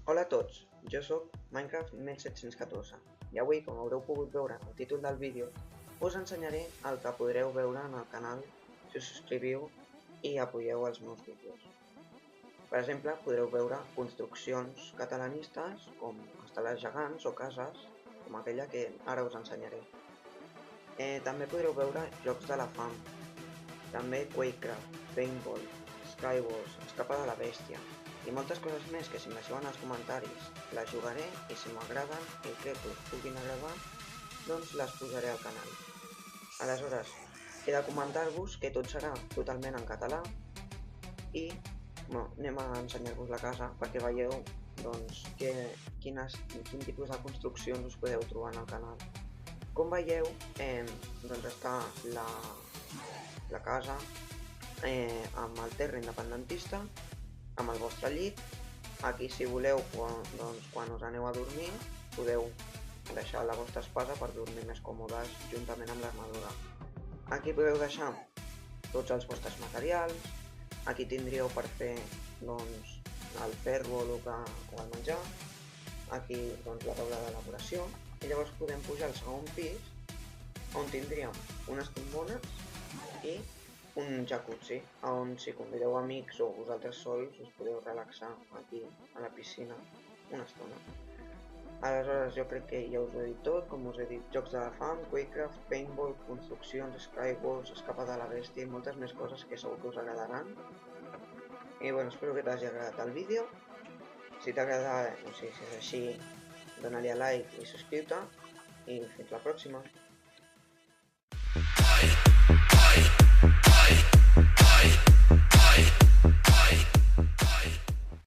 Hola a tots, jo sóc Minecraft 1714 i avui, com haureu pogut veure al títol del vídeo, us ensenyaré el que podreu veure en el canal si us subscriviu i apoyeu els meus vídeos. Per exemple, podreu veure construccions catalanistes com estelades gegants o cases com aquella que ara us ensenyaré. També podreu veure jocs de la fam, també Quakecraft, Paintball, Skywars, Escapa de la Bèstia i moltes coses més que si em deixeu en els comentaris les jugaré i si m'agraden i crec que us puguin agradar, doncs les posaré al canal. Aleshores, he de comentar-vos que tot serà totalment en català i anem a ensenyar-vos la casa perquè veieu doncs, quin tipus de construccions us podeu trobar en el canal. Com veieu, doncs està la casa amb el terra independentista, amb el vostre llit. Aquí, si voleu, doncs, quan us aneu a dormir, podeu deixar la vostra espasa per dormir més còmodes juntament amb l'armadura. Aquí podeu deixar tots els vostres materials. Aquí tindríeu per fer doncs, el ferro o el menjar. Aquí doncs, la taula d'elaboració. I llavors podem pujar al segon pis, on tindríem unes tombones i un jacuzzi, on si convideu amics o vosaltres sols us podeu relaxar aquí a la piscina una estona. Aleshores jo crec que ja us ho he dit tot, com us he dit, jocs de la fam, Quakecraft, Paintball, construccions, Skywars, Escapa de la Bèstia i moltes més coses que segur que us agradaran. I bueno, espero que t'hagi agradat el vídeo. Si t'ha agradat, o sigui, si és així, dona-li a like i subscriu-te i fins la pròxima.